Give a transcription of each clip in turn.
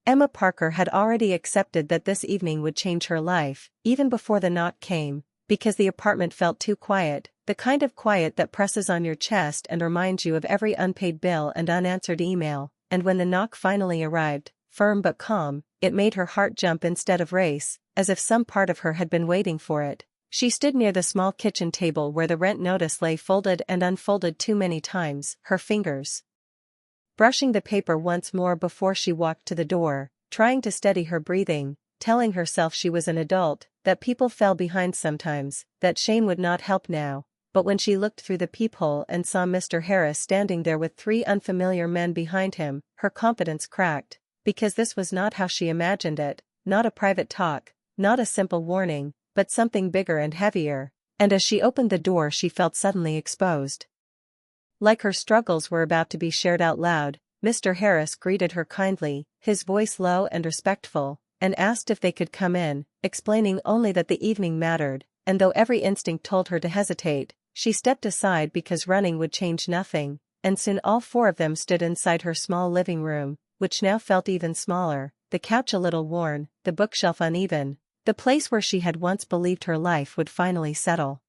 Emma Parker had already accepted that this evening would change her life, even before the knock came, because the apartment felt too quiet, the kind of quiet that presses on your chest and reminds you of every unpaid bill and unanswered email, and when the knock finally arrived, firm but calm, it made her heart jump instead of race, as if some part of her had been waiting for it. She stood near the small kitchen table where the rent notice lay folded and unfolded too many times, her fingers brushing the paper once more before she walked to the door, trying to steady her breathing, telling herself she was an adult, that people fell behind sometimes, that shame would not help now. But when she looked through the peephole and saw Mr. Harris standing there with 3 unfamiliar men behind him, her confidence cracked, because this was not how she imagined it, not a private talk, not a simple warning, but something bigger and heavier, and as she opened the door she felt suddenly exposed. Like her struggles were about to be shared out loud, Mr. Harris greeted her kindly, his voice low and respectful, and asked if they could come in, explaining only that the evening mattered, and though every instinct told her to hesitate, she stepped aside because running would change nothing, and soon all 4 of them stood inside her small living room, which now felt even smaller, the couch a little worn, the bookshelf uneven, the place where she had once believed her life would finally settle.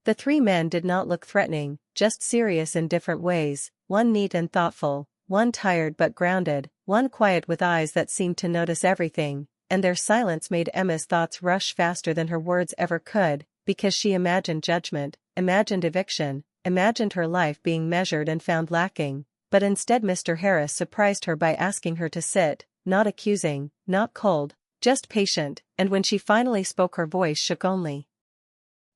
The 3 men did not look threatening, just serious in different ways, one neat and thoughtful, one tired but grounded, one quiet with eyes that seemed to notice everything, and their silence made Emma's thoughts rush faster than her words ever could, because she imagined judgment, imagined eviction, imagined her life being measured and found lacking, but instead Mr. Harris surprised her by asking her to sit, not accusing, not cold, just patient, and when she finally spoke her voice shook only.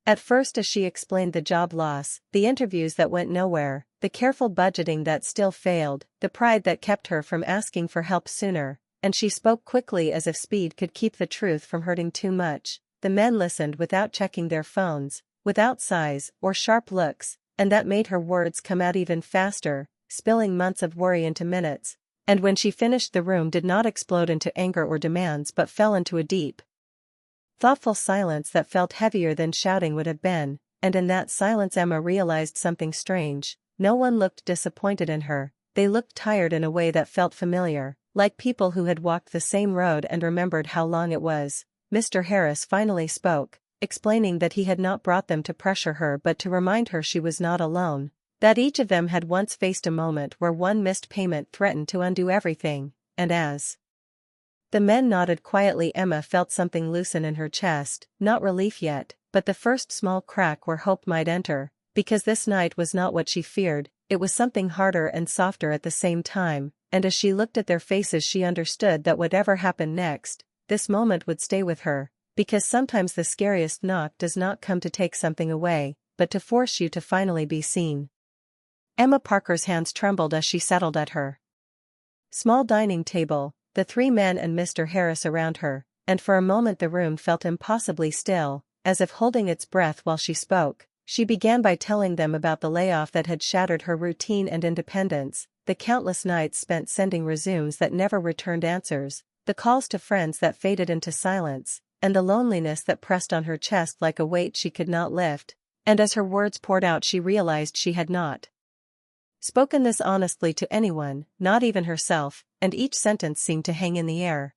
At first as she explained the job loss, the interviews that went nowhere, the careful budgeting that still failed, the pride that kept her from asking for help sooner, and she spoke quickly as if speed could keep the truth from hurting too much, the men listened without checking their phones, without sighs or sharp looks, and that made her words come out even faster, spilling months of worry into minutes, and when she finished the room did not explode into anger or demands but fell into a deep, thoughtful silence that felt heavier than shouting would have been, and in that silence Emma realized something strange. No one looked disappointed in her, they looked tired in a way that felt familiar, like people who had walked the same road and remembered how long it was. Mr. Harris finally spoke, explaining that he had not brought them to pressure her but to remind her she was not alone, that each of them had once faced a moment where one missed payment threatened to undo everything, and as the men nodded quietly Emma felt something loosen in her chest, not relief yet, but the first small crack where hope might enter, because this night was not what she feared, it was something harder and softer at the same time, and as she looked at their faces she understood that whatever happened next, this moment would stay with her, because sometimes the scariest knock does not come to take something away, but to force you to finally be seen. Emma Parker's hands trembled as she settled at her small dining table, the 3 men and Mr. Harris around her, and for a moment the room felt impossibly still, as if holding its breath while she spoke. She began by telling them about the layoff that had shattered her routine and independence, the countless nights spent sending resumes that never returned answers, the calls to friends that faded into silence, and the loneliness that pressed on her chest like a weight she could not lift, and as her words poured out she realized she had not spoken this honestly to anyone, not even herself, and each sentence seemed to hang in the air.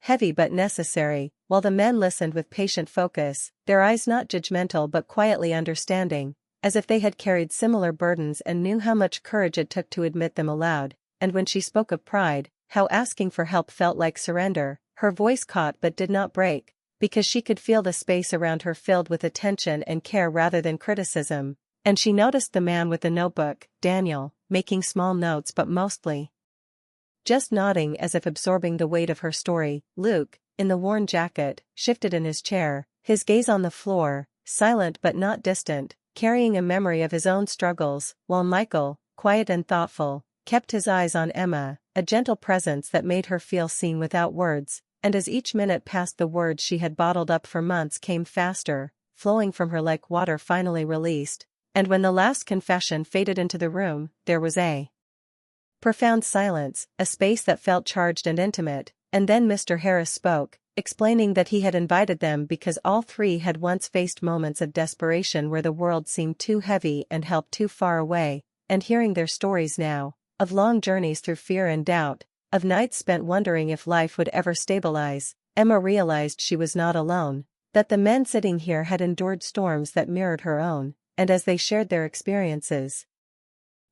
Heavy but necessary, while the men listened with patient focus, their eyes not judgmental but quietly understanding, as if they had carried similar burdens and knew how much courage it took to admit them aloud, and when she spoke of pride, how asking for help felt like surrender, her voice caught but did not break, because she could feel the space around her filled with attention and care rather than criticism. And she noticed the man with the notebook, Daniel, making small notes but mostly just nodding as if absorbing the weight of her story. Luke, in the worn jacket, shifted in his chair, his gaze on the floor, silent but not distant, carrying a memory of his own struggles, while Michael, quiet and thoughtful, kept his eyes on Emma, a gentle presence that made her feel seen without words, and as each minute passed the words she had bottled up for months came faster, flowing from her like water finally released. And when the last confession faded into the room, there was a profound silence, a space that felt charged and intimate, and then Mr. Harris spoke, explaining that he had invited them because all 3 had once faced moments of desperation where the world seemed too heavy and help too far away, and hearing their stories now, of long journeys through fear and doubt, of nights spent wondering if life would ever stabilize, Emma realized she was not alone, that the men sitting here had endured storms that mirrored her own, and as they shared their experiences,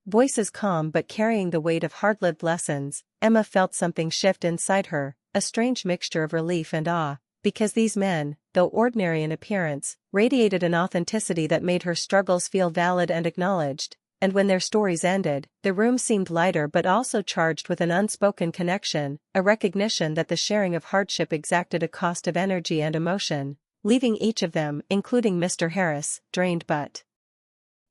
voices calm but carrying the weight of hard-lived lessons, Emma felt something shift inside her, a strange mixture of relief and awe, because these men, though ordinary in appearance, radiated an authenticity that made her struggles feel valid and acknowledged, and when their stories ended, the room seemed lighter but also charged with an unspoken connection, a recognition that the sharing of hardship exacted a cost of energy and emotion, leaving each of them, including Mr. Harris, drained but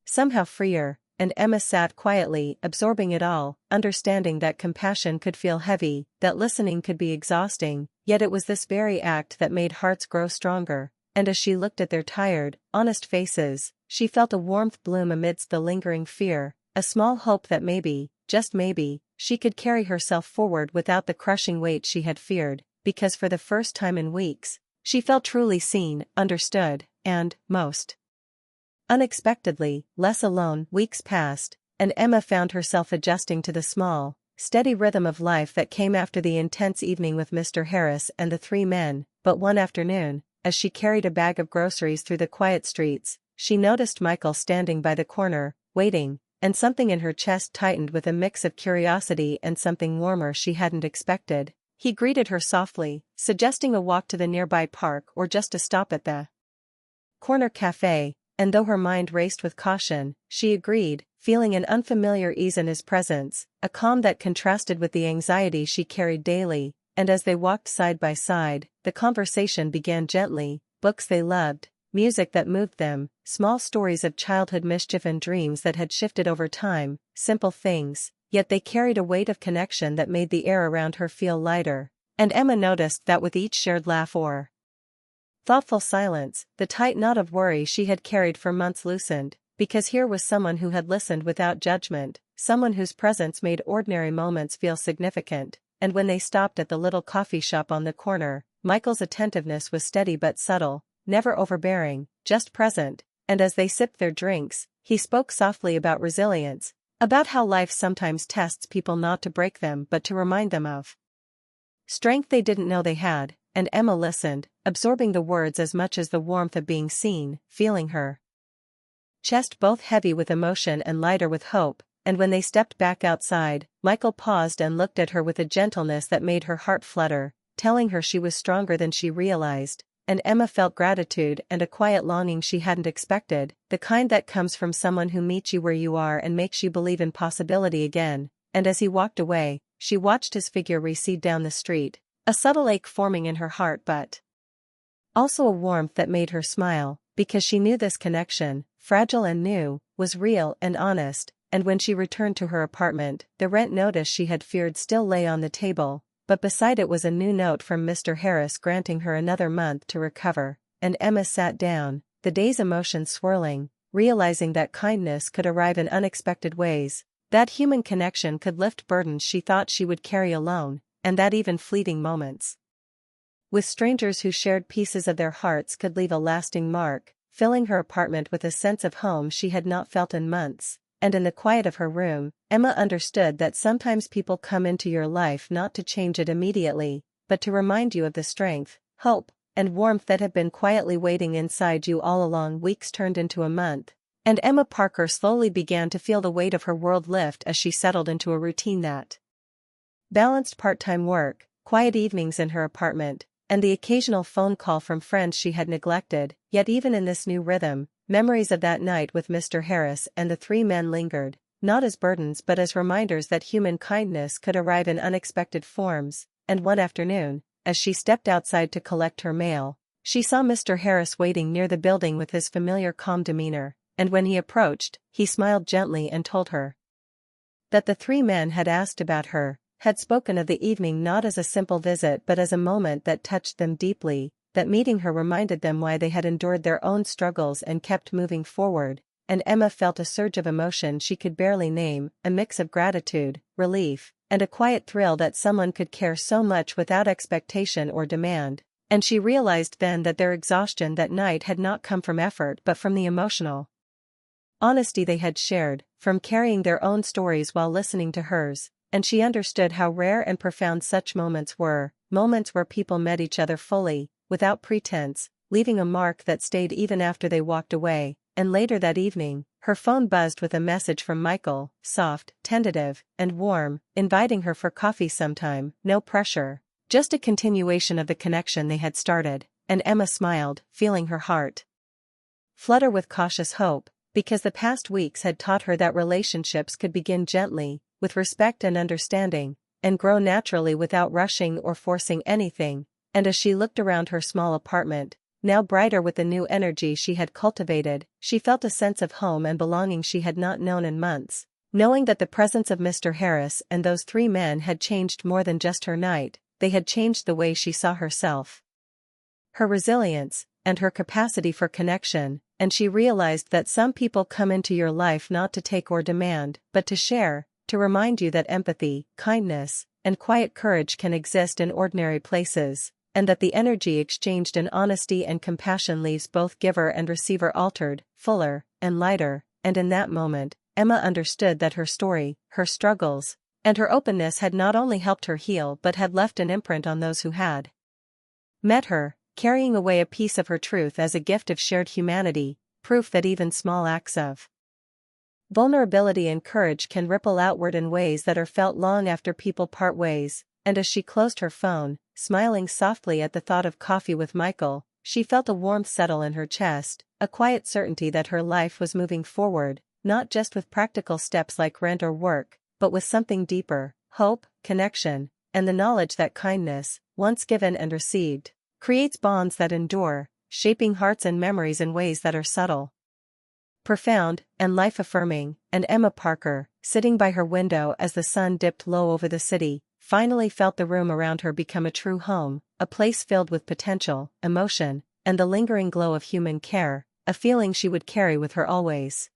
somehow freer. And Emma sat quietly, absorbing it all, understanding that compassion could feel heavy, that listening could be exhausting, yet it was this very act that made hearts grow stronger, and as she looked at their tired, honest faces, she felt a warmth bloom amidst the lingering fear, a small hope that maybe, just maybe, she could carry herself forward without the crushing weight she had feared, because for the first time in weeks, she felt truly seen, understood, and, most unexpectedly, less alone. Weeks passed, and Emma found herself adjusting to the small, steady rhythm of life that came after the intense evening with Mr. Harris and the three men, but one afternoon, as she carried a bag of groceries through the quiet streets, she noticed Michael standing by the corner, waiting, and something in her chest tightened with a mix of curiosity and something warmer she hadn't expected. He greeted her softly, suggesting a walk to the nearby park or just a stop at the corner cafe. And though her mind raced with caution, she agreed, feeling an unfamiliar ease in his presence, a calm that contrasted with the anxiety she carried daily, and as they walked side by side, the conversation began gently, books they loved, music that moved them, small stories of childhood mischief and dreams that had shifted over time, simple things, yet they carried a weight of connection that made the air around her feel lighter, and Emma noticed that with each shared laugh or thoughtful silence, the tight knot of worry she had carried for months loosened, because here was someone who had listened without judgment, someone whose presence made ordinary moments feel significant, and when they stopped at the little coffee shop on the corner, Michael's attentiveness was steady but subtle, never overbearing, just present, and as they sipped their drinks, he spoke softly about resilience, about how life sometimes tests people not to break them but to remind them of strength they didn't know they had. And Emma listened, absorbing the words as much as the warmth of being seen, feeling her chest both heavy with emotion and lighter with hope, and when they stepped back outside, Michael paused and looked at her with a gentleness that made her heart flutter, telling her she was stronger than she realized, and Emma felt gratitude and a quiet longing she hadn't expected, the kind that comes from someone who meets you where you are and makes you believe in possibility again, and as he walked away, she watched his figure recede down the street. A subtle ache forming in her heart but also a warmth that made her smile, because she knew this connection, fragile and new, was real and honest, and when she returned to her apartment, the rent notice she had feared still lay on the table, but beside it was a new note from Mr. Harris granting her another month to recover, and Emma sat down, the day's emotions swirling, realizing that kindness could arrive in unexpected ways, that human connection could lift burdens she thought she would carry alone, and that even fleeting moments with strangers who shared pieces of their hearts could leave a lasting mark, filling her apartment with a sense of home she had not felt in months, and in the quiet of her room, Emma understood that sometimes people come into your life not to change it immediately, but to remind you of the strength, hope, and warmth that have been quietly waiting inside you all along. Weeks turned into a month, and Emma Parker slowly began to feel the weight of her world lift as she settled into a routine that balanced part-time work, quiet evenings in her apartment, and the occasional phone call from friends she had neglected, yet even in this new rhythm, memories of that night with Mr. Harris and the three men lingered, not as burdens but as reminders that human kindness could arrive in unexpected forms, and one afternoon, as she stepped outside to collect her mail, she saw Mr. Harris waiting near the building with his familiar calm demeanor, and when he approached, he smiled gently and told her that the three men had asked about her, had spoken of the evening not as a simple visit but as a moment that touched them deeply, that meeting her reminded them why they had endured their own struggles and kept moving forward, and Emma felt a surge of emotion she could barely name, a mix of gratitude, relief, and a quiet thrill that someone could care so much without expectation or demand, and she realized then that their exhaustion that night had not come from effort but from the emotional honesty they had shared, from carrying their own stories while listening to hers, and she understood how rare and profound such moments were, moments where people met each other fully, without pretense, leaving a mark that stayed even after they walked away. And later that evening, her phone buzzed with a message from Michael, soft, tentative, and warm, inviting her for coffee sometime. No pressure, just a continuation of the connection they had started, and Emma smiled, feeling her heart flutter with cautious hope, because the past weeks had taught her that relationships could begin gently, with respect and understanding, and grow naturally without rushing or forcing anything. And as she looked around her small apartment, now brighter with the new energy she had cultivated, she felt a sense of home and belonging she had not known in months, knowing that the presence of Mr. Harris and those three men had changed more than just her night, they had changed the way she saw herself, her resilience, and her capacity for connection. And she realized that some people come into your life not to take or demand, but to share, to remind you that empathy, kindness, and quiet courage can exist in ordinary places, and that the energy exchanged in honesty and compassion leaves both giver and receiver altered, fuller, and lighter. And in that moment, Emma understood that her story, her struggles, and her openness had not only helped her heal but had left an imprint on those who had met her, carrying away a piece of her truth as a gift of shared humanity, proof that even small acts of vulnerability and courage can ripple outward in ways that are felt long after people part ways. And as she closed her phone, smiling softly at the thought of coffee with Michael, she felt a warmth settle in her chest, a quiet certainty that her life was moving forward, not just with practical steps like rent or work, but with something deeper, hope, connection, and the knowledge that kindness, once given and received, creates bonds that endure, shaping hearts and memories in ways that are subtle, profound, and life-affirming. And Emma Parker, sitting by her window as the sun dipped low over the city, finally felt the room around her become a true home, a place filled with potential, emotion, and the lingering glow of human care, a feeling she would carry with her always.